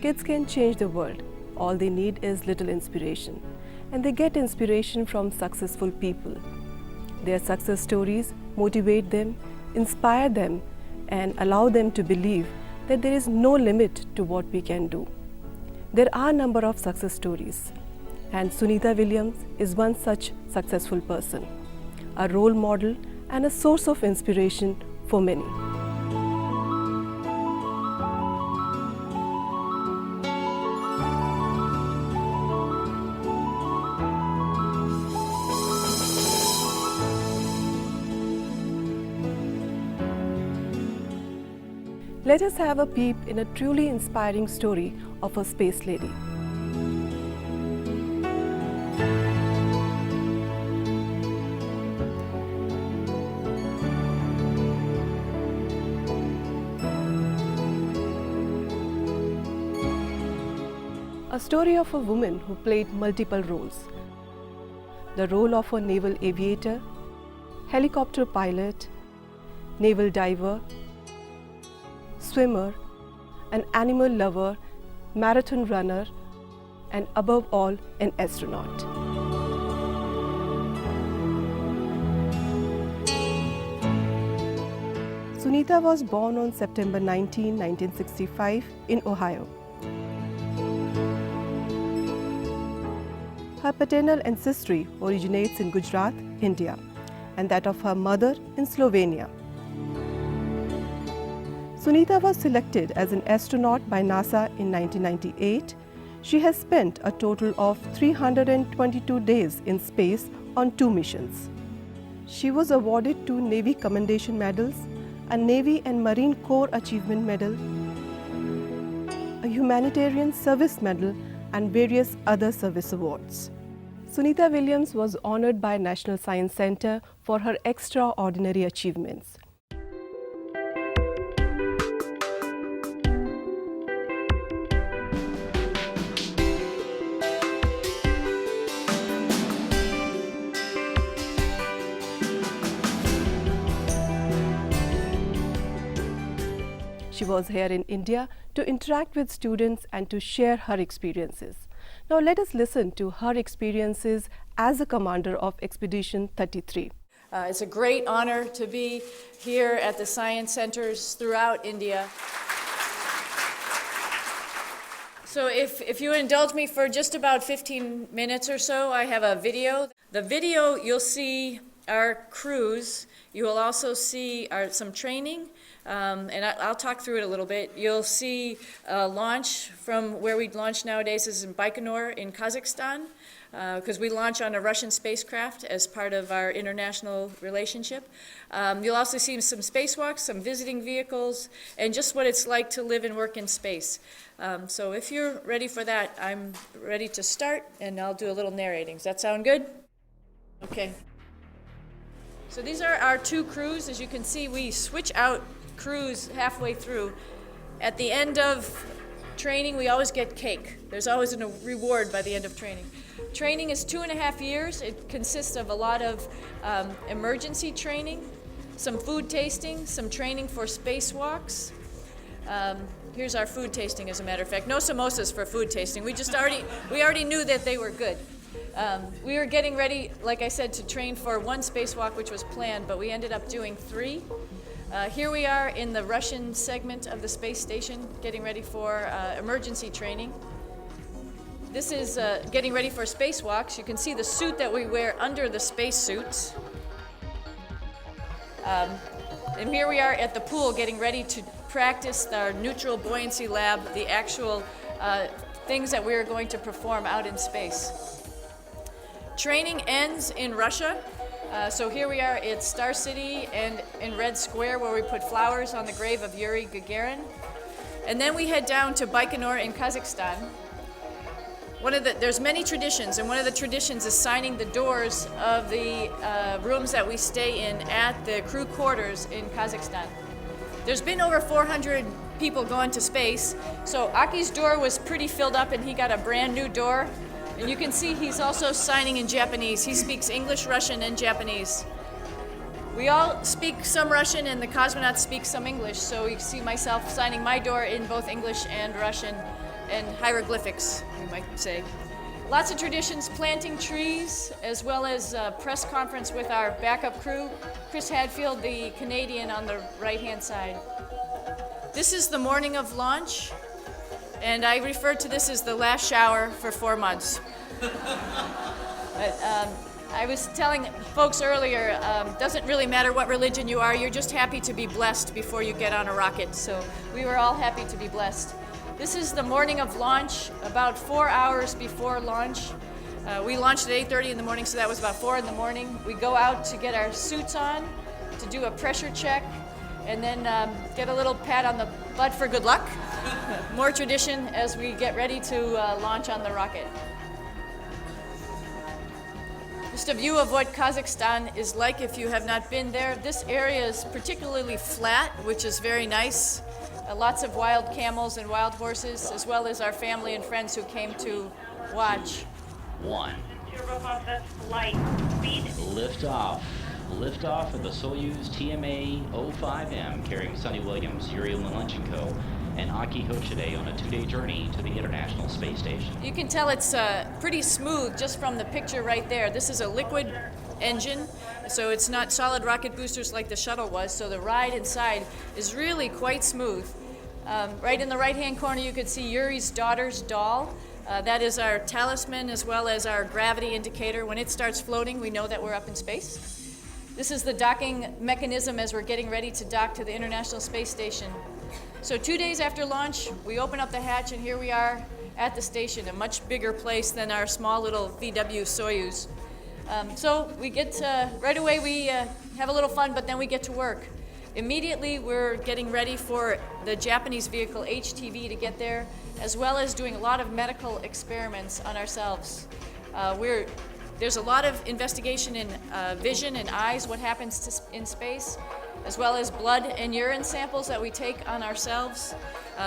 Kids can change the world. All they need is little inspiration. And they get inspiration from successful people. Their success stories motivate them, inspire them, and allow them to believe that there is no limit to what we can do. There are a number of success stories, and Sunita Williams is one such successful person, a role model and a source of inspiration for many. Let us have a peep in a truly inspiring story of a space lady. A story of a woman who played multiple roles. The role of a naval aviator, helicopter pilot, naval diver, swimmer, an animal lover, marathon runner, and above all, an astronaut. Sunita was born on September 19, 1965 in Ohio. Her paternal ancestry originates in Gujarat, India, and that of her mother in Slovenia. Sunita was selected as an astronaut by NASA in 1998. She has spent a total of 322 days in space on 2 missions. She was awarded 2 Navy Commendation Medals, a Navy and Marine Corps Achievement Medal, a Humanitarian Service Medal, and various other service awards. Sunita Williams was honored by National Science Center for her extraordinary achievements. She was here in India to interact with students and to share her experiences. Now let us listen to her experiences as a commander of Expedition 33. It's a great honor to be here at the science centers throughout India. So if you indulge me for just about 15 minutes or so, I have a video. The video, you'll see our crews. You will also see some training, and I'll talk through it a little bit. You'll see a launch from where we launch nowadays is in Baikonur in Kazakhstan, because we launch on a Russian spacecraft as part of our international relationship. You'll also see some spacewalks, some visiting vehicles, and just what it's like to live and work in space. So if you're ready for that, I'm ready to start, and I'll do a little narrating. Does that sound good? Okay. So these are our 2 crews. As you can see, we switch out crews halfway through. At the end of training, we always get cake. There's always a reward by the end of training. Training is 2.5 years. It consists of a lot of emergency training, some food tasting, some training for spacewalks. Here's our food tasting, as a matter of fact. No samosas for food tasting. We already knew that they were good. We were getting ready, like I said, to train for 1 spacewalk, which was planned, but we ended up doing 3. Here we are in the Russian segment of the space station, getting ready for emergency training. This is getting ready for spacewalks. You can see the suit that we wear under the spacesuits. And here we are at the pool getting ready to practice our neutral buoyancy lab, the actual things that we are going to perform out in space. Training ends in Russia. So here we are at Star City and in Red Square, where we put flowers on the grave of Yuri Gagarin. And then we head down to Baikonur in Kazakhstan. There's many traditions, and one of the traditions is signing the doors of the rooms that we stay in at the crew quarters in Kazakhstan. There's been over 400 people going to space, so Aki's door was pretty filled up, and he got a brand new door. And you can see he's also signing in Japanese. He speaks English, Russian, and Japanese. We all speak some Russian, and the cosmonauts speak some English, so you see myself signing my door in both English and Russian. and hieroglyphics, you might say. Lots of traditions, planting trees, as well as a press conference with our backup crew. Chris Hadfield, the Canadian, on the right-hand side. This is the morning of launch, and I refer to this as the last shower for 4 months. But, I was telling folks earlier, doesn't really matter what religion you are, you're just happy to be blessed before you get on a rocket. So we were all happy to be blessed. This is the morning of launch, about 4 hours before launch. We launched at 8:30 in the morning, so that was about 4 in the morning. We go out to get our suits on, to do a pressure check, and then get a little pat on the butt for good luck. More tradition as we get ready to launch on the rocket. Just a view of what Kazakhstan is like if you have not been there. This area is particularly flat, which is very nice. Lots of wild camels and wild horses, as well as our family and friends who came to watch. 1. Flight speed. Lift off of the Soyuz TMA-05M carrying Sonny Williams, Yuri Leonchenko, and Aki Hochide on a 2-day journey to the International Space Station. You can tell it's pretty smooth just from the picture right there. This is a liquid engine, so it's not solid rocket boosters like the shuttle was, so the ride inside is really quite smooth. Right in the right-hand corner you could see Yuri's daughter's doll. That is our talisman as well as our gravity indicator. When it starts floating, we know that we're up in space. This is the docking mechanism as we're getting ready to dock to the International Space Station. So 2 days after launch, we open up the hatch, and here we are at the station, a much bigger place than our small little VW Soyuz. So we get, right away we have a little fun, but then we get to work. Immediately we're getting ready for the Japanese vehicle HTV to get there, as well as doing a lot of medical experiments on ourselves. There's a lot of investigation in vision and eyes, what happens in space, as well as blood and urine samples that we take on ourselves.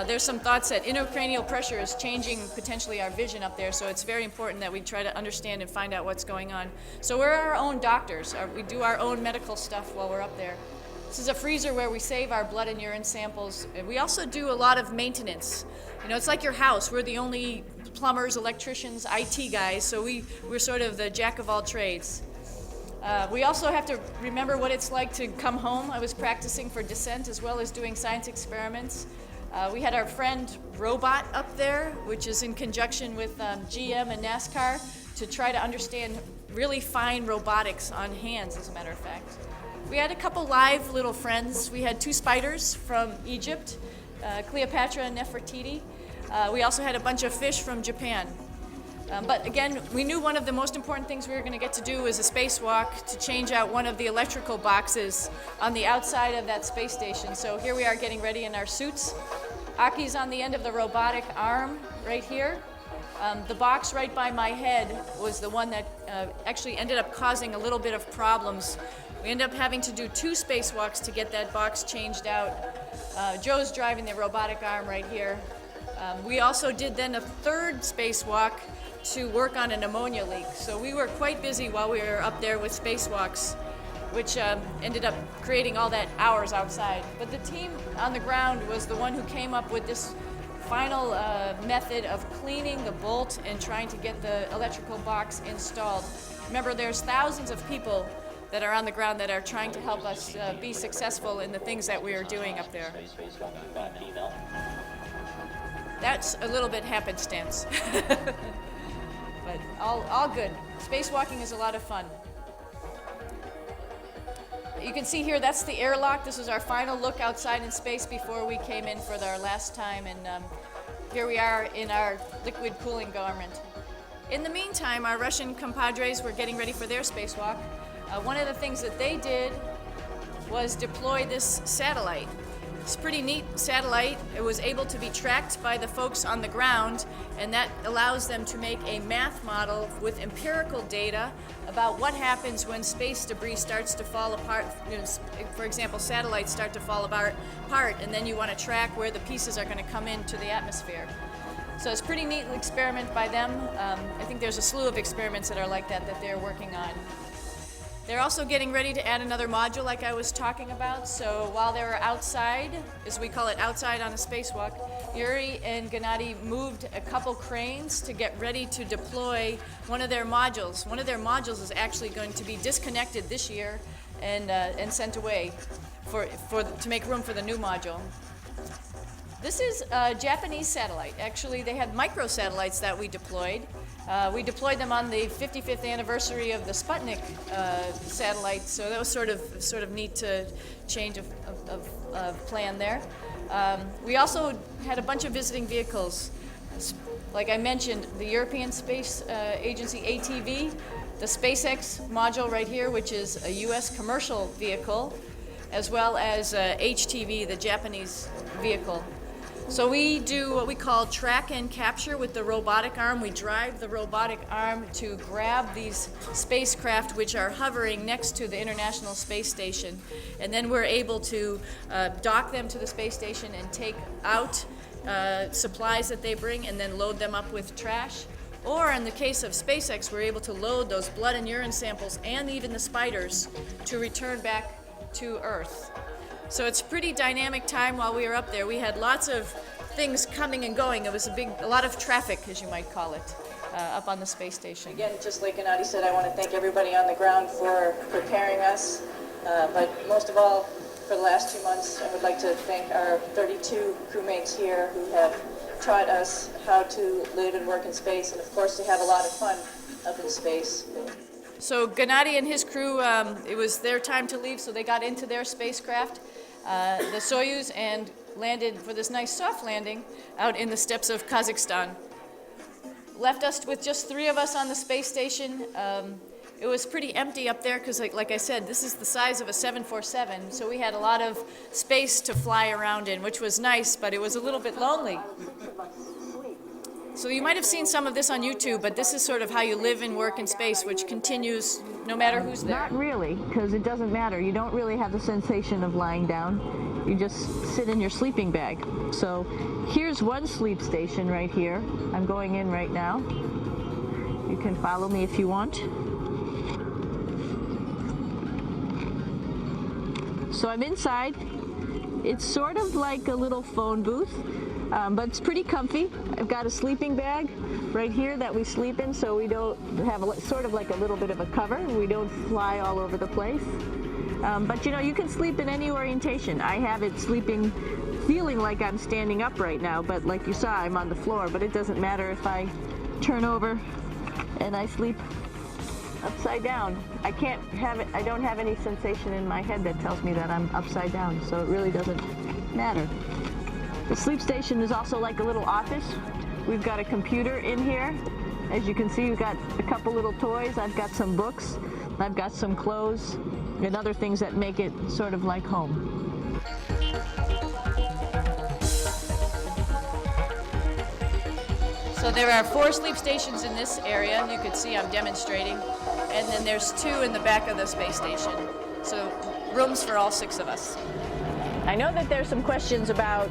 There's some thoughts that intracranial pressure is changing potentially our vision up there, so it's very important that we try to understand and find out what's going on. So we're our own doctors. We do our own medical stuff while we're up there. This is a freezer where we save our blood and urine samples. We also do a lot of maintenance. You know, it's like your house. We're the only plumbers, electricians, IT guys, so we're sort of the jack of all trades. We also have to remember what it's like to come home. I was practicing for descent as well as doing science experiments. We had our friend Robot up there, which is in conjunction with GM and NASCAR, to try to understand really fine robotics on hands, as a matter of fact. We had a couple live little friends. We had 2 spiders from Egypt, Cleopatra and Nefertiti. We also had a bunch of fish from Japan. But again, we knew one of the most important things we were going to get to do was a spacewalk to change out one of the electrical boxes on the outside of that space station. So here we are getting ready in our suits. Aki's on the end of the robotic arm right here. The box right by my head was the one that actually ended up causing a little bit of problems. We ended up having to do 2 spacewalks to get that box changed out. Joe's driving the robotic arm right here. We also did then a 3rd spacewalk to work on an ammonia leak. So we were quite busy while we were up there with spacewalks, which ended up creating all that hours outside. But the team on the ground was the one who came up with this final method of cleaning the bolt and trying to get the electrical box installed. Remember, there's thousands of people that are on the ground that are trying to help us be successful in the things that we are doing up there. That's a little bit happenstance. But all good. Spacewalking is a lot of fun. You can see here, that's the airlock. This is our final look outside in space before we came in for our last time. And here we are in our liquid cooling garment. In the meantime, our Russian compadres were getting ready for their spacewalk. One of the things that they did was deploy this satellite. It's a pretty neat satellite. It was able to be tracked by the folks on the ground, and that allows them to make a math model with empirical data about what happens when space debris starts to fall apart. You know, for example, satellites start to fall apart, and then you want to track where the pieces are going to come into the atmosphere. So it's a pretty neat experiment by them. I think there's a slew of experiments that are like that they're working on. They're also getting ready to add another module like I was talking about. So while they were outside, as we call it, outside on a spacewalk, Yuri and Gennady moved a couple cranes to get ready to deploy one of their modules. One of their modules is actually going to be disconnected this year and sent away to make room for the new module. This is a Japanese satellite. Actually, they had microsatellites that we deployed. We deployed them on the 55th anniversary of the Sputnik satellite, so that was sort of neat to change of plan there. We also had a bunch of visiting vehicles. Like I mentioned, the European Space Agency ATV, the SpaceX module right here, which is a U.S. commercial vehicle, as well as HTV, the Japanese vehicle. So we do what we call track and capture with the robotic arm. We drive the robotic arm to grab these spacecraft which are hovering next to the International Space Station. And then we're able to dock them to the space station and take out supplies that they bring and then load them up with trash. Or in the case of SpaceX, we're able to load those blood and urine samples and even the spiders to return back to Earth. So it's a pretty dynamic time while we were up there. We had lots of things coming and going. It was a lot of traffic, as you might call it, up on the space station. Again, just like Gennady said, I want to thank everybody on the ground for preparing us. But most of all, for the last 2 months, I would like to thank our 32 crewmates here who have taught us how to live and work in space, and of course to have a lot of fun up in space. So Gennady and his crew, it was their time to leave, so they got into their spacecraft, the Soyuz, and landed for this nice soft landing out in the steppes of Kazakhstan. Left us with just 3 of us on the space station. It was pretty empty up there because, like I said, this is the size of a 747, so we had a lot of space to fly around in, which was nice, but it was a little bit lonely. So you might have seen some of this on YouTube, but this is sort of how you live and work in space, which continues no matter who's there. Not really, because it doesn't matter. You don't really have the sensation of lying down. You just sit in your sleeping bag. So here's one sleep station right here. I'm going in right now. You can follow me if you want. So I'm inside. It's sort of like a little phone booth. But it's pretty comfy. I've got a sleeping bag right here that we sleep in, so we don't have sort of like a little bit of a cover. We don't fly all over the place. But you know, you can sleep in any orientation. I have it feeling like I'm standing up right now, but like you saw, I'm on the floor. But it doesn't matter if I turn over and I sleep upside down. I don't have any sensation in my head that tells me that I'm upside down, so it really doesn't matter. The sleep station is also like a little office. We've got a computer in here. As you can see, we've got a couple little toys. I've got some books. I've got some clothes and other things that make it sort of like home. So there are 4 sleep stations in this area. You can see I'm demonstrating. And then there's 2 in the back of the space station. So rooms for all 6 of us. I know that there's some questions about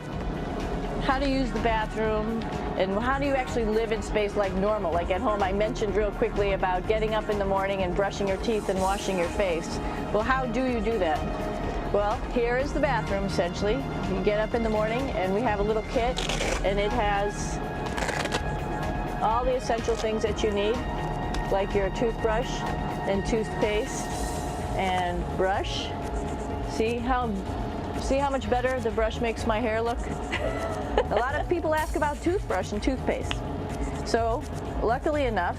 how to use the bathroom and how do you actually live in space like normal, like at home. I mentioned real quickly about getting up in the morning and brushing your teeth and washing your face. Well, how do you do that? Well, here is the bathroom essentially. You get up in the morning and we have a little kit, and it has all the essential things that you need, like your toothbrush and toothpaste and brush. See how much better the brush makes my hair look? A lot of people ask about toothbrush and toothpaste. So, luckily enough,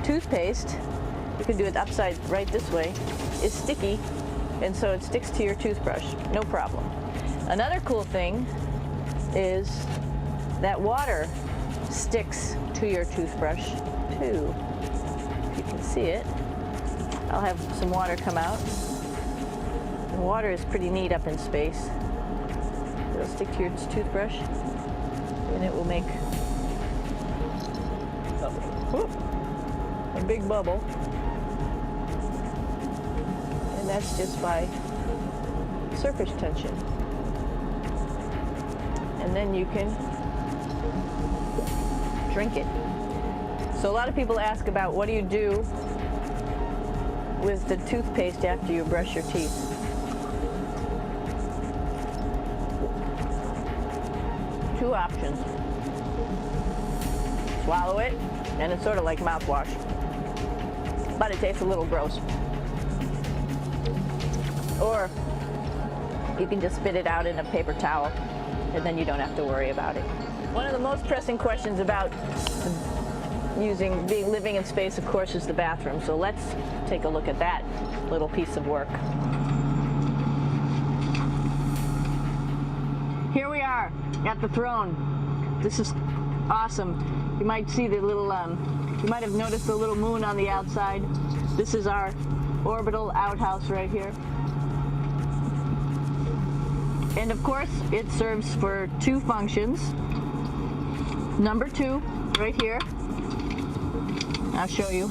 toothpaste, you can do it upside right this way, is sticky, and so it sticks to your toothbrush, no problem. Another cool thing is that water sticks to your toothbrush too. If you can see it, I'll have some water come out. The water is pretty neat up in space. It'll stick to your toothbrush, and it will make a big bubble. And that's just by surface tension. And then you can drink it. So a lot of people ask about what do you do with the toothpaste after you brush your teeth. Two options. Swallow it, and it's sort of like mouthwash, but it tastes a little gross. Or you can just spit it out in a paper towel, and then you don't have to worry about it. One of the most pressing questions about living in space, of course, is the bathroom. So let's take a look at that little piece of work. Here we are at the throne. This is awesome. You might see the little, you might have noticed the little moon on the outside. This is our orbital outhouse right here. And of course, it serves for two functions. Number 2, right here. I'll show you.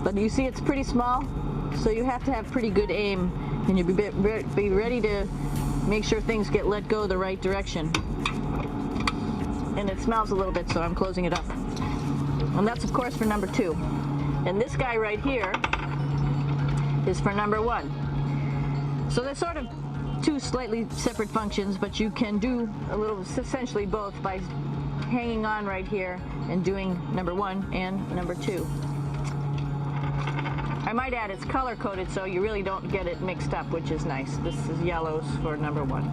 But you see it's pretty small, so you have to have pretty good aim, and you be ready to make sure things get let go the right direction. And it smells a little bit, so I'm closing it up. And that's of course for number 2. And this guy right here is for number 1. So they're sort of two slightly separate functions, but you can do a little, essentially both, by hanging on right here and doing number 1 and number 2. I might add it's color coded, so you really don't get it mixed up, which is nice. This is yellows for number 1.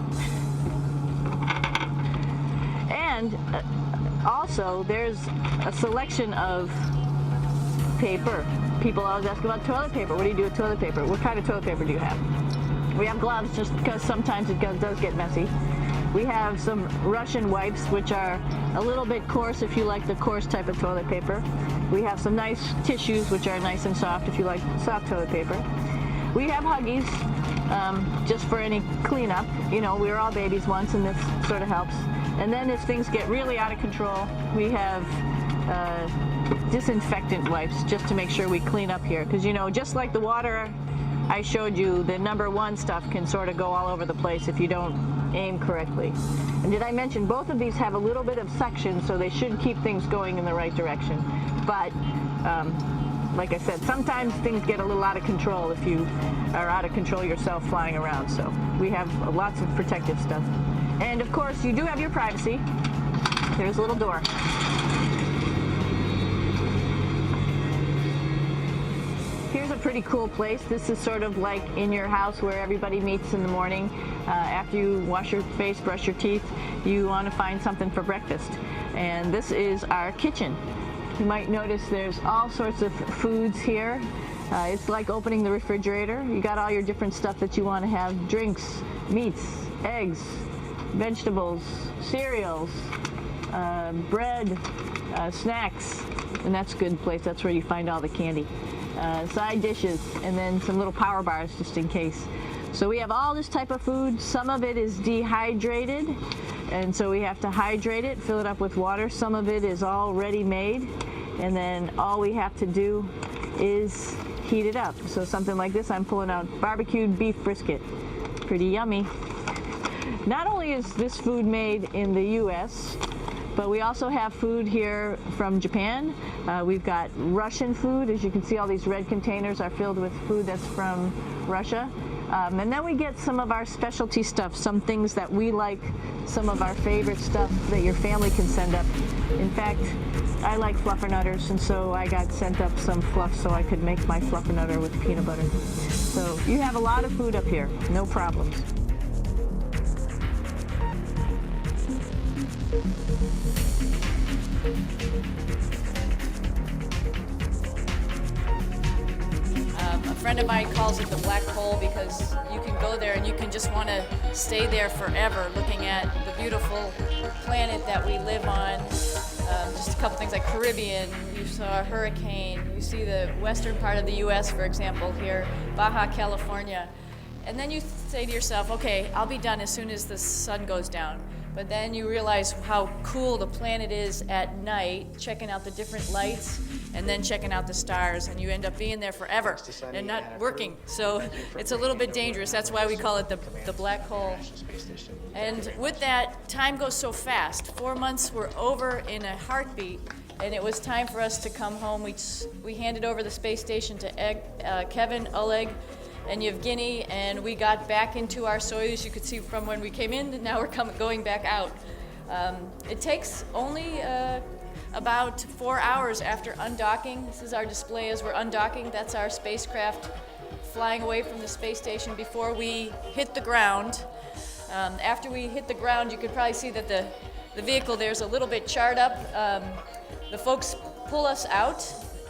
And also there's a selection of paper. People always ask about toilet paper. What do you do with toilet paper? What kind of toilet paper do you have? We have gloves just because sometimes it does get messy. We have some Russian wipes, which are a little bit coarse if you like the coarse type of toilet paper. We have some nice tissues, which are nice and soft if you like soft toilet paper. We have Huggies, just for any cleanup. You know, we were all babies once, and this sort of helps. And then as things get really out of control, we have disinfectant wipes, just to make sure we clean up here. Because, you know, just like the water I showed you, the number 1 stuff can sort of go all over the place if you don't aim correctly. And did I mention both of these have a little bit of suction, so they should keep things going in the right direction. But like I said, sometimes things get a little out of control if you are out of control yourself flying around. So we have lots of protective stuff. And of course, you do have your privacy. There's a little door. Here's a pretty cool place. This is sort of like in your house where everybody meets in the morning. After you wash your face, brush your teeth, you want to find something for breakfast. And this is our kitchen. You might notice there's all sorts of foods here. It's like opening the refrigerator. You got all your different stuff that you want to have: drinks, meats, eggs, vegetables, cereals, bread, snacks. And that's a good place. That's where you find all the candy. Side dishes, and then some little power bars just in case. So we have all this type of food. Some of it is dehydrated, and so we have to hydrate it, fill it up with water. Some of it is already made, and then all we have to do is heat it up. So something like this, I'm pulling out barbecued beef brisket. Pretty yummy. Not only is this food made in the U.S., but we also have food here from Japan. We've got Russian food. As you can see, all these red containers are filled with food that's from Russia. And then we get some of our specialty stuff, some things that we like, some of our favorite stuff that your family can send up. In fact, I like fluffernutters, and so I got sent up some fluff so I could make my fluffernutter with peanut butter. So you have a lot of food up here, no problems. A friend of mine calls it the black hole because you can go there and you can just want to stay there forever looking at the beautiful planet that we live on. Just a couple things like Caribbean, you saw a hurricane, you see the western part of the U.S., for example, here, Baja California. And then you say to yourself, okay, I'll be done as soon as the sun goes down. But then you realize how cool the planet is at night, checking out the different lights, and then checking out the stars, and you end up being there forever and not working. So it's a little bit dangerous. That's why we call it the black hole. And with that, time goes so fast. 4 months were over in a heartbeat, and it was time for us to come home. We handed over the space station to Kevin, Oleg, and Yevgeny, and we got back into our Soyuz. You could see from when we came in, and now we're going back out. It takes only about 4 hours after undocking. This is our display as we're undocking. That's our spacecraft flying away from the space station before we hit the ground. After we hit the ground, you could probably see that the vehicle there's a little bit charred up. The folks pull us out.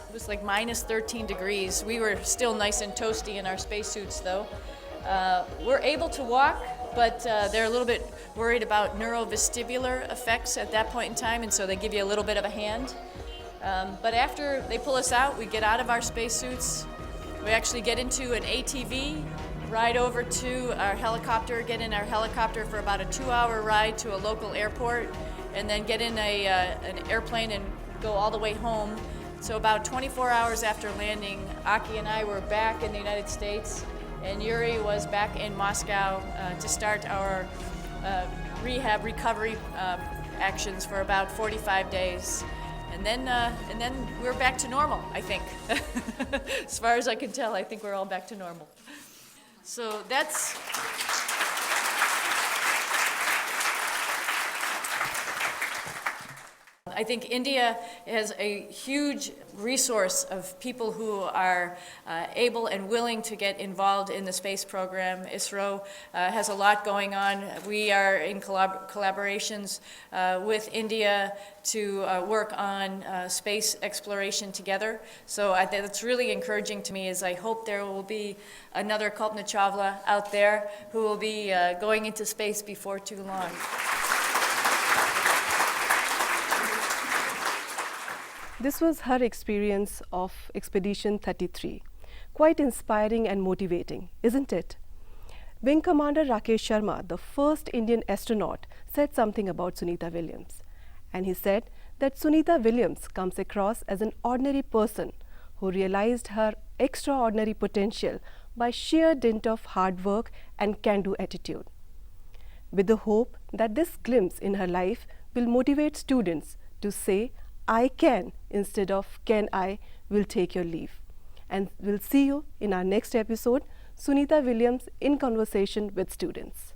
It was like minus 13 degrees. We were still nice and toasty in our spacesuits, though. We're able to walk, but they're a little bit worried about neurovestibular effects at that point in time, and so they give you a little bit of a hand. But after they pull us out, we get out of our spacesuits. We actually get into an ATV, ride over to our helicopter, get in our helicopter for about a 2-hour ride to a local airport, and then get in an airplane and go all the way home. So about 24 hours after landing, Aki and I were back in the United States, and Yuri was back in Moscow to start our rehab recovery actions for about 45 days. And then we're back to normal, I think. As far as I can tell, I think we're all back to normal. So that's... I think India has a huge resource of people who are able and willing to get involved in the space program. ISRO has a lot going on. We are in collaborations with India to work on space exploration together. So that's really encouraging to me, is I hope there will be another Kalpana Chawla out there who will be going into space before too long. This was her experience of Expedition 33. Quite inspiring and motivating, isn't it? Wing Commander Rakesh Sharma, the first Indian astronaut, said something about Sunita Williams. And he said that Sunita Williams comes across as an ordinary person who realized her extraordinary potential by sheer dint of hard work and can-do attitude. With the hope that this glimpse in her life will motivate students to say, "I can," instead of "can I," will take your leave. And we'll see you in our next episode, Sunita Williams in conversation with students.